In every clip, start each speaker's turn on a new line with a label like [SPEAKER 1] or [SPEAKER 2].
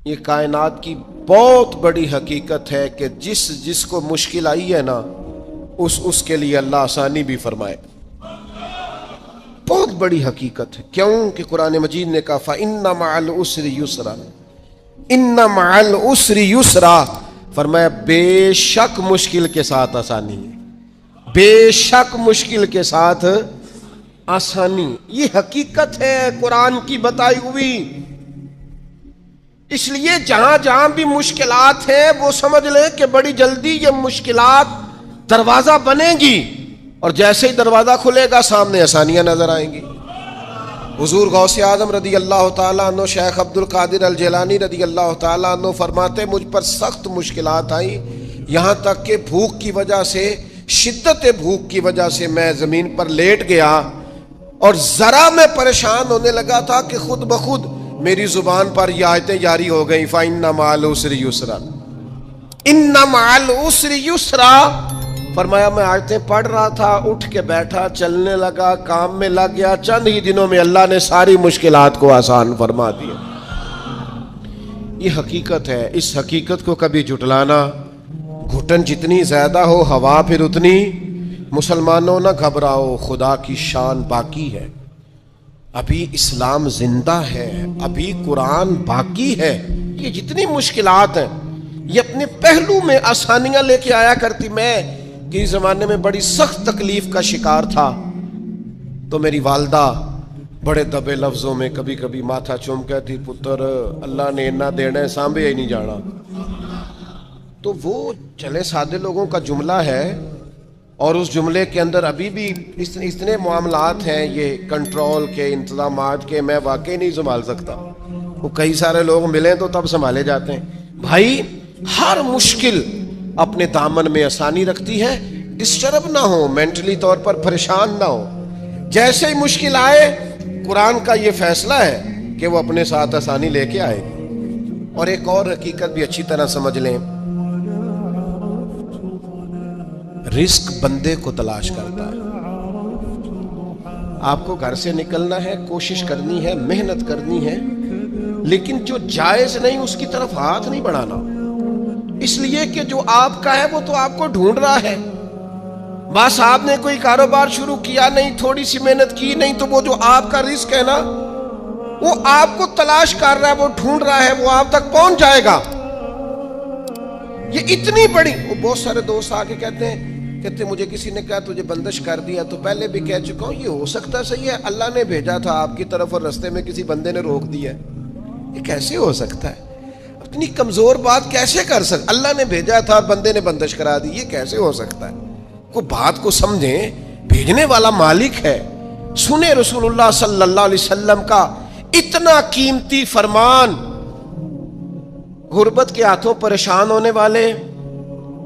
[SPEAKER 1] یہ کائنات کی بہت بڑی حقیقت ہے کہ جس کو مشکل آئی ہے نا اس کے لیے اللہ آسانی بھی فرمائے. بہت بڑی حقیقت ہے. کیوں کہ قرآن مجید نے کہا فَإِنَّ مَعَ الْعُسْرِ يُسْرًا، إِنَّ مَعَ الْعُسْرِ يُسْرًا، فرمایا بے شک مشکل کے ساتھ آسانی ہے، بے شک مشکل کے ساتھ آسانی. یہ حقیقت ہے قرآن کی بتائی ہوئی. اس لیے جہاں جہاں بھی مشکلات ہیں وہ سمجھ لیں کہ بڑی جلدی یہ مشکلات دروازہ بنے گی، اور جیسے ہی دروازہ کھلے گا سامنے آسانیاں نظر آئیں گی. حضور غوث اعظم رضی اللہ تعالیٰ عنہ، شیخ عبد القادر الجیلانی رضی اللہ تعالیٰ عنہ فرماتے مجھ پر سخت مشکلات آئیں، یہاں تک کہ بھوک کی وجہ سے، شدت بھوک کی وجہ سے میں زمین پر لیٹ گیا، اور ذرا میں پریشان ہونے لگا تھا کہ خود بخود میری زبان پر یہ آیتیں جاری ہو گئیں فَإِنَّ مَعَ الْعُسْرِ يُسْرًا، إِنَّ مَعَ الْعُسْرِ يُسْرًا. فرمایا میں آیتیں پڑھ رہا تھا، اٹھ کے بیٹھا، چلنے لگا، کام میں لگ گیا، چند ہی دنوں میں اللہ نے ساری مشکلات کو آسان فرما دیا. یہ حقیقت ہے. اس حقیقت کو کبھی جھٹلانا، گھٹن جتنی زیادہ ہو ہوا پھر اتنی. مسلمانوں نہ گھبراؤ، خدا کی شان باقی ہے، ابھی اسلام زندہ ہے، ابھی قرآن باقی ہے. یہ جتنی مشکلات ہیں یہ اپنے پہلو میں آسانیاں لے کے آیا کرتی. میں کسی زمانے میں بڑی سخت تکلیف کا شکار تھا، تو میری والدہ بڑے دبے لفظوں میں کبھی کبھی ماتھا چوم کہتی پتر اللہ نے اتنا دینا ہے سانبے ہی نہیں جانا. تو وہ چلے سادے لوگوں کا جملہ ہے، اور اس جملے کے اندر ابھی بھی اتنے معاملات ہیں یہ کنٹرول کے، انتظامات کے، میں واقعی نہیں سنبھال سکتا. وہ کئی سارے لوگ ملیں تو تب سنبھالے جاتے ہیں. بھائی ہر مشکل اپنے دامن میں آسانی رکھتی ہے. ڈسٹرب نہ ہو، مینٹلی طور پر پریشان نہ ہو. جیسے ہی مشکل آئے قرآن کا یہ فیصلہ ہے کہ وہ اپنے ساتھ آسانی لے کے آئے گی. اور ایک اور حقیقت بھی اچھی طرح سمجھ لیں، رزق بندے کو تلاش کرتا ہے. آپ کو گھر سے نکلنا ہے، کوشش کرنی ہے، محنت کرنی ہے، لیکن جو جائز نہیں اس کی طرف ہاتھ نہیں بڑھانا، اس لیے کہ جو آپ کا ہے وہ تو آپ کو ڈھونڈ رہا ہے. بس آپ نے کوئی کاروبار شروع کیا نہیں، تھوڑی سی محنت کی نہیں، تو وہ جو آپ کا رزق ہے نا وہ آپ کو تلاش کر رہا ہے، وہ ڈھونڈ رہا ہے، وہ آپ تک پہنچ جائے گا. یہ اتنی بڑی. وہ بہت سارے دوست آگے کہتے مجھے کسی نے کہا تجھے بندش کر دیا، تو پہلے بھی کہہ چکا ہوں یہ ہو سکتا صحیح ہے اللہ نے بھیجا تھا آپ کی طرف اور رستے میں کسی بندے نے روک دیا. یہ کیسے ہو سکتا ہے؟ اتنی کمزور بات کیسے کر سکتا؟ اللہ نے بھیجا تھا بندے نے بندش کرا دی، یہ کیسے ہو سکتا ہے؟ کوئی بات کو سمجھیں، بھیجنے والا مالک ہے. سنیں رسول اللہ صلی اللہ علیہ وسلم کا اتنا قیمتی فرمان. غربت کے ہاتھوں پریشان ہونے والے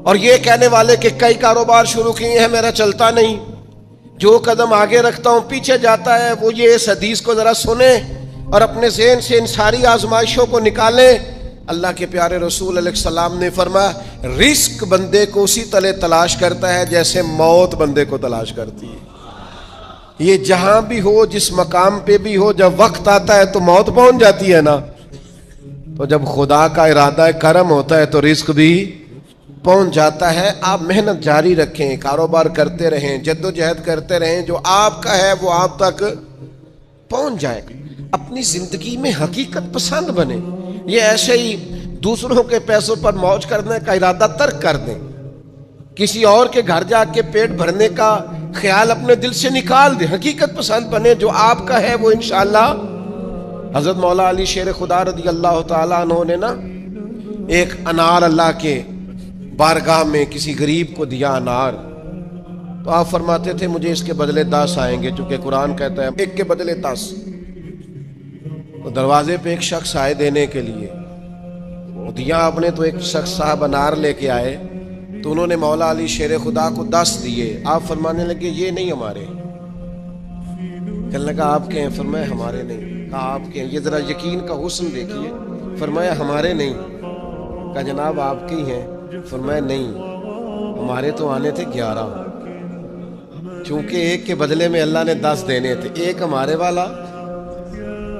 [SPEAKER 1] اور یہ کہنے والے کہ کئی کاروبار شروع کیے ہیں میرا چلتا نہیں، جو قدم آگے رکھتا ہوں پیچھے جاتا ہے، وہ یہ اس حدیث کو ذرا سنیں اور اپنے ذہن سے ان ساری آزمائشوں کو نکالیں. اللہ کے پیارے رسول علیہ السلام نے فرمایا رزق بندے کو اسی طرح تلاش کرتا ہے جیسے موت بندے کو تلاش کرتی ہے. یہ جہاں بھی ہو، جس مقام پہ بھی ہو، جب وقت آتا ہے تو موت پہنچ جاتی ہے نا. تو جب خدا کا ارادہ کرم ہوتا ہے تو رزق بھی پہنچ جاتا ہے. آپ محنت جاری رکھیں، کاروبار کرتے رہیں، جد و جہد کرتے رہیں، جو آپ کا ہے وہ آپ تک پہنچ جائے گا. اپنی زندگی میں حقیقت پسند بنے. یہ ایسے ہی دوسروں کے پیسوں پر موج کرنے کا ارادہ ترک کر دیں، کسی اور کے گھر جا کے پیٹ بھرنے کا خیال اپنے دل سے نکال دیں. حقیقت پسند بنے، جو آپ کا ہے وہ انشاءاللہ. حضرت مولا علی شیر خدا رضی اللہ تعالیٰ عنہ نے نا ایک انار اللہ کے بارگاہ میں کسی غریب کو دیا انار، تو آپ فرماتے تھے مجھے اس کے بدلے 10 آئیں گے، چونکہ قرآن کہتا ہے ایک کے بدلے 10. تو دروازے پہ ایک شخص آئے دینے کے لیے، وہ دیا آپ نے، تو ایک شخص صاحب انار لے کے آئے، تو انہوں نے مولا علی شیر خدا کو 10 دیے. آپ فرمانے لگے یہ نہیں ہمارے. کہنے لگا آپ کے ہیں؟ فرمایا ہمارے نہیں. کہا آپ کے ہیں؟ یہ ذرا یقین کا حسن دیکھیے. فرمایا ہمارے نہیں. کہا جناب آپ کے ہی ہیں؟ فرمایا نہیں، ہمارے تو آنے تھے 11. چونکہ ایک کے بدلے میں اللہ نے 10 دینے تھے، ایک ہمارے والا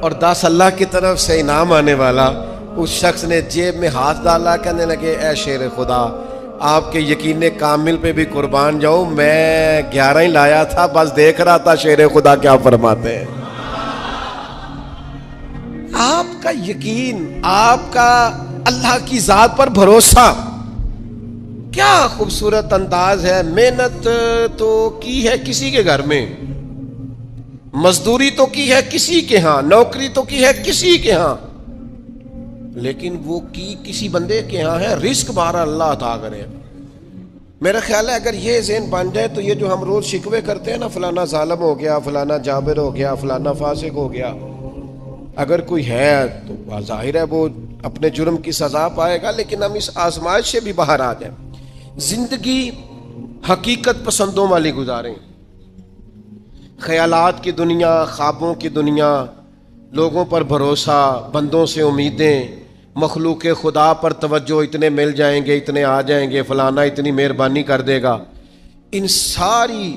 [SPEAKER 1] اور 10 اللہ کی طرف سے انعام آنے والا. اس شخص نے جیب میں ہاتھ ڈالا, کہنے لگے اے شیر خدا, آپ کے یقین کامل پہ بھی قربان جاؤں, میں 11 ہی لایا تھا, بس دیکھ رہا تھا شیر خدا کیا فرماتے ہیں. آپ کا یقین, آپ کا اللہ کی ذات پر بھروسہ, کیا خوبصورت انداز ہے. محنت تو کی ہے کسی کے گھر میں, مزدوری تو کی ہے کسی کے ہاں, نوکری تو کی ہے کسی کے ہاں, لیکن وہ کی کسی بندے کے ہاں ہے, رزق بارہ اللہ عطا کرے. میرا خیال ہے اگر یہ ذہن بن جائے تو یہ جو ہم روز شکوے کرتے ہیں نا, فلانا ظالم ہو گیا, فلانا جابر ہو گیا, فلانا فاسق ہو گیا, اگر کوئی ہے تو ظاہر ہے وہ اپنے جرم کی سزا پائے گا, لیکن ہم اس آزمائش سے بھی باہر آ جائیں. زندگی حقیقت پسندوں والی گزاریں. خیالات کی دنیا, خوابوں کی دنیا, لوگوں پر بھروسہ, بندوں سے امیدیں, مخلوق خدا پر توجہ, اتنے مل جائیں گے, اتنے آ جائیں گے, فلانا اتنی مہربانی کر دے گا. ان ساری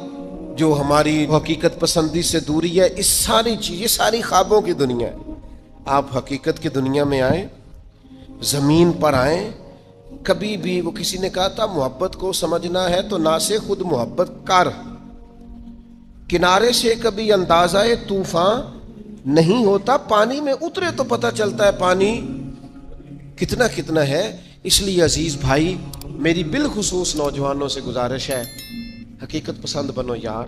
[SPEAKER 1] جو ہماری حقیقت پسندی سے دوری ہے, اس ساری چیز, یہ ساری خوابوں کی دنیا ہے. آپ حقیقت کی دنیا میں آئیں, زمین پر آئیں. کبھی بھی وہ کسی نے کہا تھا محبت کو سمجھنا ہے تو نہ سے خود محبت کر, کنارے سے کبھی اندازہ طوفان نہیں ہوتا, پانی میں اترے تو پتہ چلتا ہے پانی کتنا کتنا ہے. اس لیے عزیز بھائی, میری بالخصوص نوجوانوں سے گزارش ہے, حقیقت پسند بنو یار.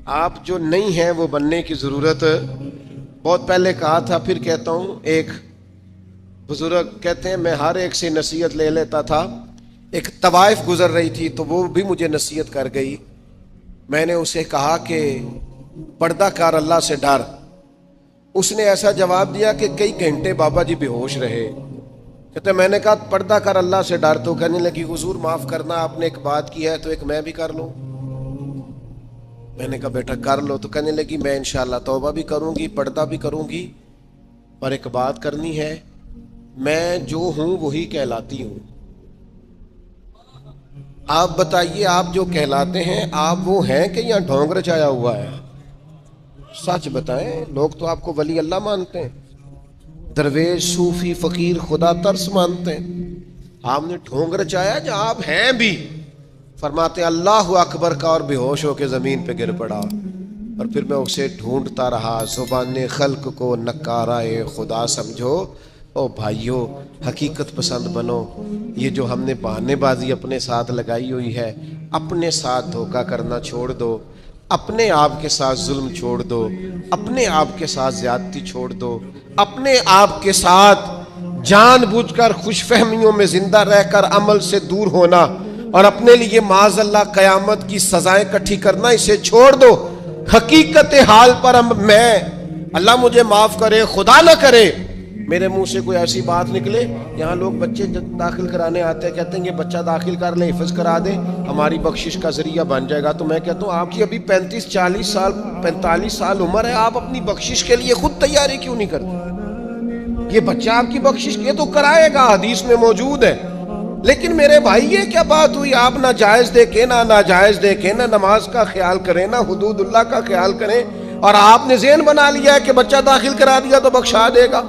[SPEAKER 1] آپ جو نہیں ہیں وہ بننے کی ضرورت, بہت پہلے کہا تھا, پھر کہتا ہوں. ایک بزرگ کہتے ہیں میں ہر ایک سے نصیحت لے لیتا تھا. ایک طوائف گزر رہی تھی تو وہ بھی مجھے نصیحت کر گئی. میں نے اسے کہا کہ پردہ کر, اللہ سے ڈر. اس نے ایسا جواب دیا کہ کئی گھنٹے بابا جی بے ہوش رہے. کہتے میں نے کہا پردہ کر, اللہ سے ڈر. تو کہنے لگی حضور معاف کرنا, آپ نے ایک بات کی ہے تو ایک میں بھی کر لوں. میں نے کہا بیٹا کر لو. تو کہنے لگی میں انشاءاللہ توبہ بھی کروں گی, پردہ بھی کروں گی, اور ایک بات کرنی ہے, میں جو ہوں وہی کہلاتی ہوں. آپ بتائیے آپ جو کہلاتے ہیں آپ وہ ہیں کہ یہاں ڈھونگ رچایا ہوا ہے؟ سچ بتائیں. لوگ تو آپ کو ولی اللہ مانتے ہیں, درویش, صوفی, فقیر, خدا ترس مانتے ہیں. آپ نے ڈھونگ رچایا جہاں آپ ہیں بھی. فرماتے اللہ اکبر کا اور بے ہوش ہو کے زمین پہ گر پڑا, اور پھر میں اسے ڈھونڈتا رہا. زبان خلق کو نکارہ خدا سمجھو. او بھائیو, حقیقت پسند بنو. یہ جو ہم نے بہانے بازی اپنے ساتھ لگائی ہوئی ہے, اپنے ساتھ دھوکہ کرنا چھوڑ دو, اپنے آپ کے ساتھ ظلم چھوڑ دو, اپنے آپ کے ساتھ زیادتی چھوڑ دو, اپنے آپ کے ساتھ جان بوجھ کر خوش فہمیوں میں زندہ رہ کر عمل سے دور ہونا اور اپنے لیے معاذ اللہ قیامت کی سزائیں اکٹھی کرنا, اسے چھوڑ دو. حقیقت حال پر میں, اللہ مجھے معاف کرے, خدا نہ کرے میرے منہ سے کوئی ایسی بات نکلے. یہاں لوگ بچے داخل کرانے آتے ہیں, کہتے ہیں یہ بچہ داخل کر لیں, حفظ کرا دیں, ہماری بخشش کا ذریعہ بن جائے گا. تو میں کہتا ہوں آپ کی ابھی 35-40 سال 45 سال عمر ہے, آپ اپنی بخشش کے لیے خود تیاری کیوں نہیں کرتے؟ یہ بچہ آپ کی بخشش کے تو کرائے گا, حدیث میں موجود ہے. لیکن میرے بھائی یہ کیا بات ہوئی, آپ نہ جائز دیکھیں نہ ناجائز دیکھیں, نہ نماز کا خیال کریں نہ حدود اللہ کا خیال کریں, اور آپ نے ذہن بنا لیا ہے کہ بچہ داخل کرا دیا تو بخشا دے گا.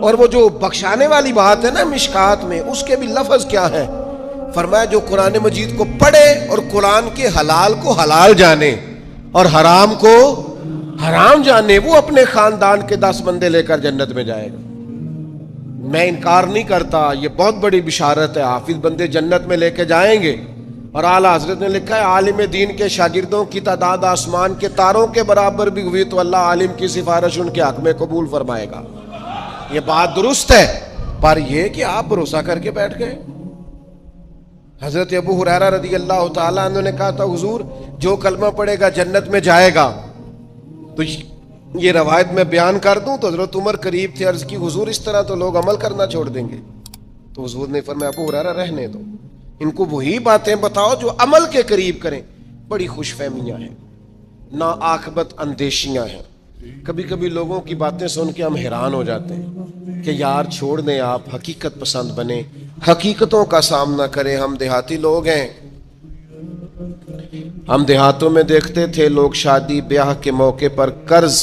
[SPEAKER 1] اور وہ جو بخشانے والی بات ہے نا مشکات میں, اس کے بھی لفظ کیا ہے؟ فرمایا جو قرآن مجید کو پڑھے اور قرآن کے حلال کو حلال جانے اور حرام کو حرام جانے, وہ اپنے خاندان کے 10 بندے لے کر جنت میں جائے گا. میں انکار نہیں کرتا, یہ بہت بڑی بشارت ہے, حافظ بندے جنت میں لے کے جائیں گے. اور اعلیٰ حضرت نے لکھا ہے عالم دین کے شاگردوں کی تعداد آسمان کے تاروں کے برابر بھی ہوئی تو اللہ عالم کی سفارش ان کے حق میں قبول فرمائے گا. یہ بات درست ہے, پر یہ کہ آپ بھروسہ کر کے بیٹھ گئے. حضرت ابو ہریرہ رضی اللہ تعالیٰ عنہ نے کہا تھا حضور جو کلمہ پڑھے گا جنت میں جائے گا. تو یہ روایت میں بیان کر دوں تو حضرت عمر قریب تھے, عرض کی حضور اس طرح تو لوگ عمل کرنا چھوڑ دیں گے. تو حضور نے فرمایا ابو ہریرہ رہنے دو, ان کو وہی باتیں بتاؤ جو عمل کے قریب کریں. بڑی خوش فہمیاں ہیں, نا عاقبت اندیشیاں ہیں. کبھی کبھی لوگوں کی باتیں سن کے ہم حیران ہو جاتے ہیں کہ یار چھوڑ دیں, آپ حقیقت پسند بنیں, حقیقتوں کا سامنا کریں. ہم دیہاتی لوگ ہیں, ہم دیہاتوں میں دیکھتے تھے لوگ شادی بیاہ کے موقع پر قرض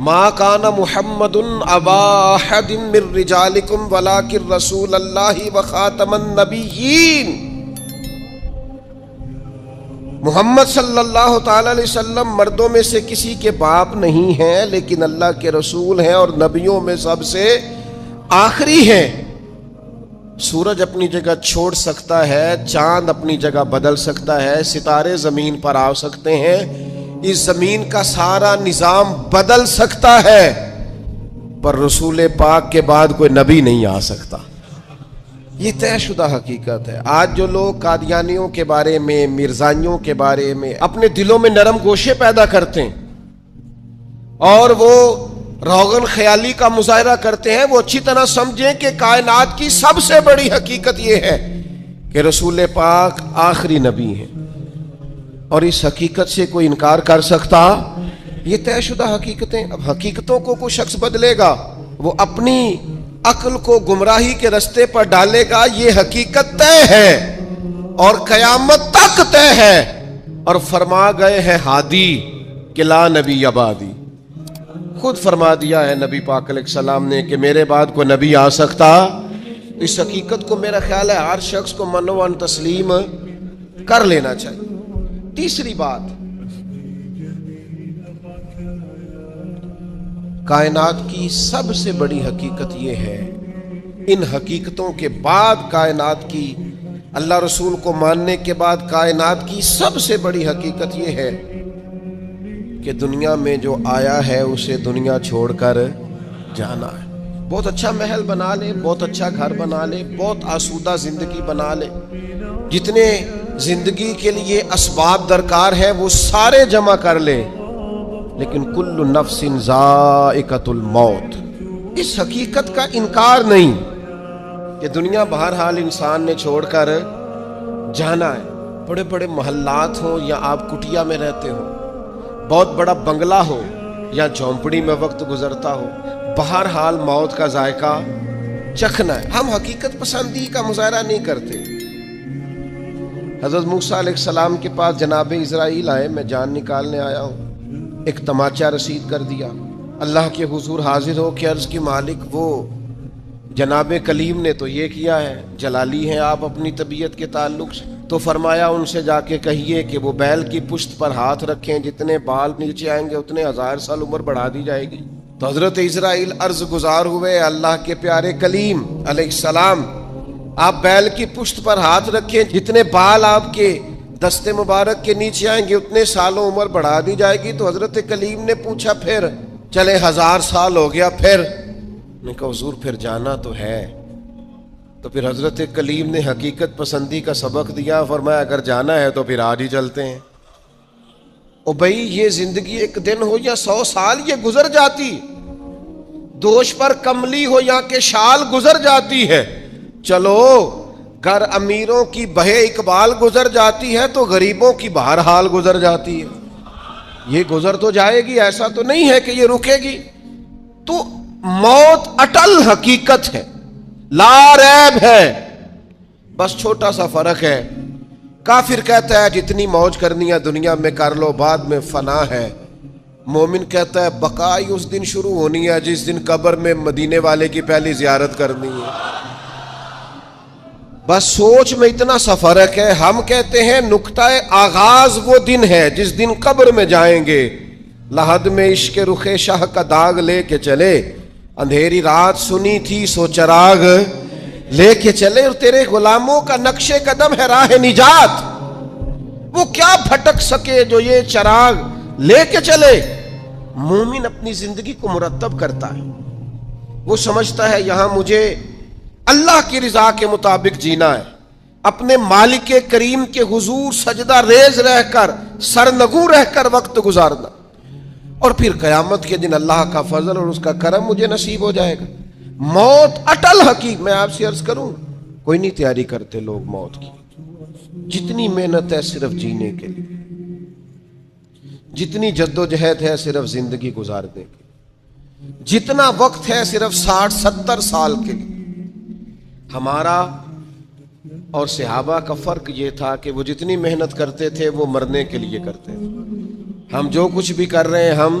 [SPEAKER 1] ما کان محمد ابا احد من رجالکم ولکن رسول اللہ وخاتم النبیین. محمد صلی اللہ تعالی علیہ وسلم مردوں میں سے کسی کے باپ نہیں ہیں لیکن اللہ کے رسول ہیں اور نبیوں میں سب سے آخری ہیں. سورج اپنی جگہ چھوڑ سکتا ہے، چاند اپنی جگہ بدل سکتا ہے، ستارے زمین پر آ سکتے ہیں، اس زمین کا سارا نظام بدل سکتا ہے، پر رسول پاک کے بعد کوئی نبی نہیں آ سکتا. یہ طے شدہ حقیقت ہے. آج جو لوگ قادیانیوں کے بارے میں، مرزائیوں کے بارے میں اپنے دلوں میں نرم گوشے پیدا کرتے ہیں اور وہ روغن خیالی کا مظاہرہ کرتے ہیں، وہ اچھی طرح سمجھیں کہ کائنات کی سب سے بڑی حقیقت یہ ہے کہ رسول پاک آخری نبی ہیں، اور اس حقیقت سے کوئی انکار کر سکتا؟ یہ طے شدہ حقیقتیں. اب حقیقتوں کو کوئی شخص بدلے گا، وہ اپنی عقل کو گمراہی کے رستے پر ڈالے گا. یہ حقیقت طے ہے اور قیامت تک طے ہے. اور فرما گئے ہیں ہادی کہ لا نبی بعدی، خود فرما دیا ہے نبی پاک علیہ السلام نے کہ میرے بعد کوئی نبی آ سکتا. اس حقیقت کو میرا خیال ہے ہر شخص کو منوان تسلیم کر لینا چاہیے. تیسری بات، کائنات کی سب سے بڑی حقیقت یہ ہے، ان حقیقتوں کے بعد کائنات کی، اللہ رسول کو ماننے کے بعد کائنات کی سب سے بڑی حقیقت یہ ہے کہ دنیا میں جو آیا ہے اسے دنیا چھوڑ کر جانا ہے. بہت اچھا محل بنا لے، بہت اچھا گھر بنا لے، بہت آسودہ زندگی بنا لے، جتنے زندگی کے لیے اسباب درکار ہیں وہ سارے جمع کر لے، لیکن کل نفس ذائقۃ الموت. اس حقیقت کا انکار نہیں کہ دنیا بہرحال انسان نے چھوڑ کر جانا ہے. بڑے بڑے محلات ہوں یا آپ کٹیا میں رہتے ہو، بہت بڑا بنگلہ ہو یا جھونپڑی میں وقت گزرتا ہو، بہرحال موت کا ذائقہ چکھنا ہے. ہم حقیقت پسندی کا مظاہرہ نہیں کرتے. حضرت موسیٰ علیہ السلام کے پاس جناب اسرائیل آئے، میں جان نکالنے آیا ہوں، ایک تماچا رسید کر دیا. اللہ کے حضور حاضر ہو کے عرض کی مالک وہ جناب کلیم نے تو یہ کیا ہے، جلالی ہیں آپ اپنی طبیعت کے تعلق سے. تو فرمایا ان سے جا کے کہیے کہ وہ بیل کی پشت پر ہاتھ رکھیں، جتنے بال نیچے آئیں گے اتنے 1000 سال عمر بڑھا دی جائے گی. تو حضرت اسرائیل عرض گزار ہوئے، اللہ کے پیارے کلیم علیہ السلام آپ بیل کی پشت پر ہاتھ رکھیں، جتنے بال آپ کے دست مبارک کے نیچے آئیں گے اتنے سالوں عمر بڑھا دی جائے گی. تو حضرت کلیم نے پوچھا پھر چلے 1000 سال ہو گیا پھر؟ نے کہا حضور پھر جانا تو ہے. تو پھر حضرت کلیم نے حقیقت پسندی کا سبق دیا، فرمایا اگر جانا ہے تو پھر آج ہی چلتے ہیں. او بھائی یہ زندگی ایک دن ہو یا 100 سال یہ گزر جاتی، دوش پر کملی ہو یا کہ شال گزر جاتی ہے. چلو گر امیروں کی بہے اقبال گزر جاتی ہے تو غریبوں کی بہرحال گزر جاتی ہے. یہ گزر تو جائے گی، ایسا تو نہیں ہے کہ یہ رکے گی. تو موت اٹل حقیقت ہے، لا ریب ہے. بس چھوٹا سا فرق ہے، کافر کہتا ہے جتنی موج کرنی ہے دنیا میں کر لو، بعد میں فنا ہے. مومن کہتا ہے بقائی اس دن شروع ہونی ہے جس دن قبر میں مدینے والے کی پہلی زیارت کرنی ہے. بس سوچ میں اتنا سا فرق ہے. ہم کہتے ہیں نقطہ آغاز وہ دن ہے جس دن قبر میں جائیں گے، لحد میں عشق رخ شاہ کا داغ لے کے چلے، اندھیری رات سنی تھی سو چراغ لے کے چلے. اور تیرے غلاموں کا نقش قدم ہے راہ نجات، وہ کیا بھٹک سکے جو یہ چراغ لے کے چلے. مومن اپنی زندگی کو مرتب کرتا ہے، وہ سمجھتا ہے یہاں مجھے اللہ کی رضا کے مطابق جینا ہے، اپنے مالک کریم کے حضور سجدہ ریز رہ کر، سرنگوں رہ کر وقت گزارنا، اور پھر قیامت کے دن اللہ کا فضل اور اس کا کرم مجھے نصیب ہو جائے گا. موت اٹل حقیقت. میں آپ سے عرض کروں کوئی نہیں تیاری کرتے لوگ موت کی. جتنی محنت ہے صرف جینے کے لیے، جتنی جدوجہد ہے صرف زندگی گزارنے کی، جتنا وقت ہے صرف 60-70 سال کے لیے. ہمارا اور صحابہ کا فرق یہ تھا کہ وہ جتنی محنت کرتے تھے وہ مرنے کے لیے کرتے تھے. ہم جو کچھ بھی کر رہے ہیں ہم